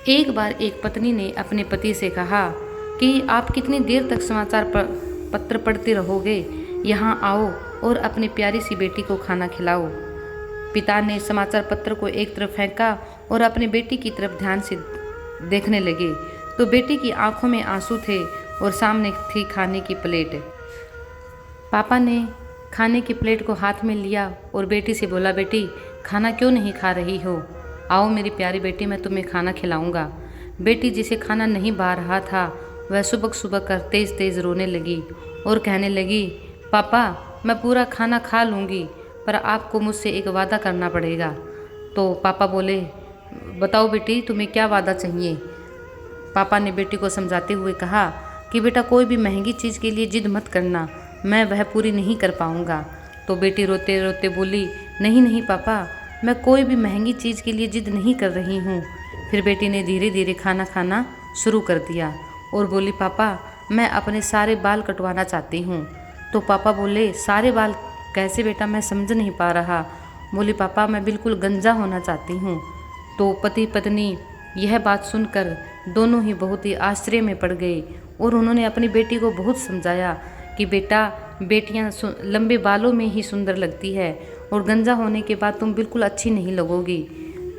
एक बार एक पत्नी ने अपने पति से कहा कि आप कितनी देर तक पत्र पढ़ते रहोगे, यहाँ आओ और अपनी प्यारी सी बेटी को खाना खिलाओ। पिता ने समाचार पत्र को एक तरफ फेंका और अपनी बेटी की तरफ ध्यान से देखने लगे तो बेटी की आंखों में आंसू थे और सामने थी खाने की प्लेट। पापा ने खाने की प्लेट को हाथ में लिया और बेटी से बोला, बेटी खाना क्यों नहीं खा रही हो? आओ मेरी प्यारी बेटी, मैं तुम्हें खाना खिलाऊंगा। बेटी जिसे खाना नहीं भा रहा था वह सुबक सुबक कर तेज़ तेज़ रोने लगी और कहने लगी, पापा मैं पूरा खाना खा लूँगी पर आपको मुझसे एक वादा करना पड़ेगा। तो पापा बोले, बताओ बेटी तुम्हें क्या वादा चाहिए? पापा ने बेटी को समझाते हुए कहा कि बेटा कोई भी महंगी चीज़ के लिए जिद मत करना, मैं वह पूरी नहीं कर पाऊँगा। तो बेटी रोते रोते बोली, नहीं नहीं पापा, मैं कोई भी महंगी चीज़ के लिए जिद नहीं कर रही हूँ। फिर बेटी ने धीरे धीरे खाना खाना शुरू कर दिया और बोली, पापा मैं अपने सारे बाल कटवाना चाहती हूँ। तो पापा बोले, सारे बाल कैसे बेटा, मैं समझ नहीं पा रहा। बोली, पापा मैं बिल्कुल गंजा होना चाहती हूँ। तो पति पत्नी यह बात सुनकर दोनों ही बहुत ही आश्चर्य में पड़ गए और उन्होंने अपनी बेटी को बहुत समझाया कि बेटा बेटियां लंबे बालों में ही सुंदर लगती है और गंजा होने के बाद तुम बिल्कुल अच्छी नहीं लगोगी।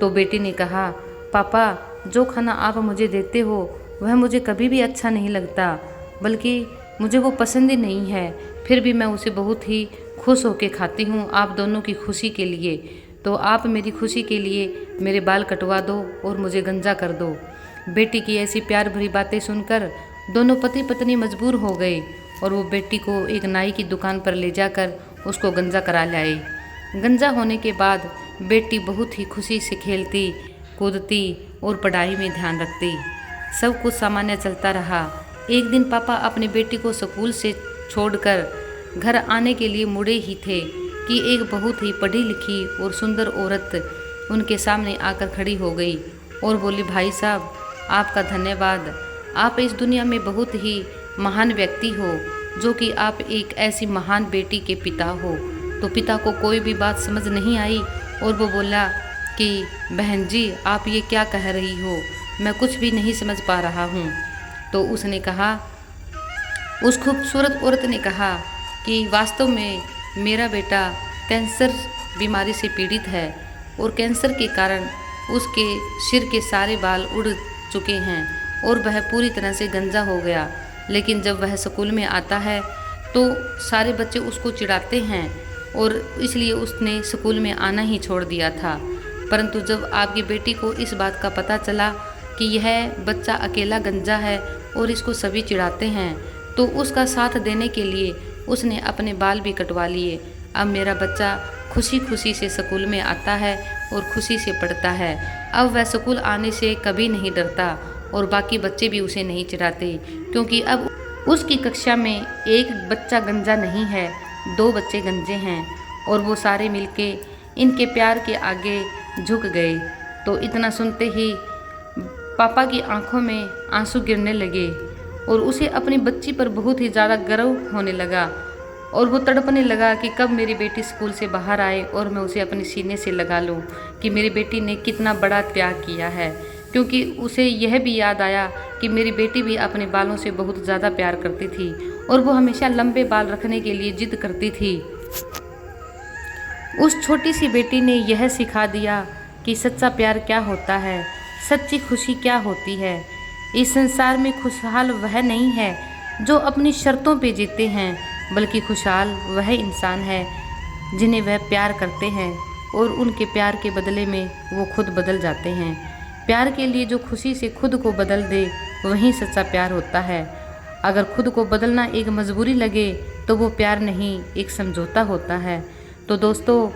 तो बेटी ने कहा, पापा जो खाना आप मुझे देते हो वह मुझे कभी भी अच्छा नहीं लगता, बल्कि मुझे वो पसंद ही नहीं है, फिर भी मैं उसे बहुत ही खुश होकर खाती हूँ आप दोनों की खुशी के लिए। तो आप मेरी खुशी के लिए मेरे बाल कटवा दो और मुझे गंजा कर दो। बेटी की ऐसी प्यार भरी बातें सुनकर दोनों पति पत्नी मजबूर हो गए और वो बेटी को एक नाई की दुकान पर ले जाकर उसको गंजा करा लाए। गंजा होने के बाद बेटी बहुत ही खुशी से खेलती कूदती और पढ़ाई में ध्यान रखती। सब कुछ सामान्य चलता रहा। एक दिन पापा अपनी बेटी को स्कूल से छोड़कर घर आने के लिए मुड़े ही थे कि एक बहुत ही पढ़ी लिखी और सुंदर औरत उनके सामने आकर खड़ी हो गई और बोली, भाई साहब आपका धन्यवाद, आप इस दुनिया में बहुत ही महान व्यक्ति हो जो कि आप एक ऐसी महान बेटी के पिता हो। तो पिता को कोई भी बात समझ नहीं आई और वो बोला कि बहन जी आप ये क्या कह रही हो, मैं कुछ भी नहीं समझ पा रहा हूँ। तो उसने कहा, उस खूबसूरत औरत ने कहा कि वास्तव में मेरा बेटा कैंसर बीमारी से पीड़ित है और कैंसर के कारण उसके सिर के सारे बाल उड़ चुके हैं और वह पूरी तरह से गंजा हो गया। लेकिन जब वह स्कूल में आता है तो सारे बच्चे उसको चिढ़ाते हैं और इसलिए उसने स्कूल में आना ही छोड़ दिया था। परंतु जब आपकी बेटी को इस बात का पता चला कि यह बच्चा अकेला गंजा है और इसको सभी चिढ़ाते हैं, तो उसका साथ देने के लिए उसने अपने बाल भी कटवा लिए। अब मेरा बच्चा खुशी खुशी से स्कूल में आता है और खुशी से पढ़ता है। अब वह स्कूल आने से कभी नहीं डरता और बाकी बच्चे भी उसे नहीं चिढ़ाते, क्योंकि अब उसकी कक्षा में एक बच्चा गंजा नहीं है, 2 बच्चे गंजे हैं और वो सारे मिलके इनके प्यार के आगे झुक गए। तो इतना सुनते ही पापा की आंखों में आंसू गिरने लगे और उसे अपनी बच्ची पर बहुत ही ज़्यादा गर्व होने लगा और वो तड़पने लगा कि कब मेरी बेटी स्कूल से बाहर आए और मैं उसे अपने सीने से लगा लूं कि मेरी बेटी ने कितना बड़ा त्याग किया है। क्योंकि उसे यह भी याद आया कि मेरी बेटी भी अपने बालों से बहुत ज़्यादा प्यार करती थी और वो हमेशा लंबे बाल रखने के लिए जिद करती थी। उस छोटी सी बेटी ने यह सिखा दिया कि सच्चा प्यार क्या होता है, सच्ची खुशी क्या होती है। इस संसार में खुशहाल वह नहीं है जो अपनी शर्तों पे जीते हैं, बल्कि खुशहाल वह इंसान है जिन्हें वह प्यार करते हैं और उनके प्यार के बदले में वो खुद बदल जाते हैं। प्यार के लिए जो खुशी से खुद को बदल दे वही सच्चा प्यार होता है। अगर खुद को बदलना एक मजबूरी लगे तो वो प्यार नहीं, एक समझौता होता है। तो दोस्तों,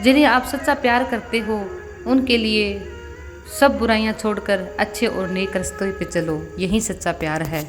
जिन्हें आप सच्चा प्यार करते हो उनके लिए सब बुराइयां छोड़कर अच्छे और नेक रास्ते पे चलो, यही सच्चा प्यार है।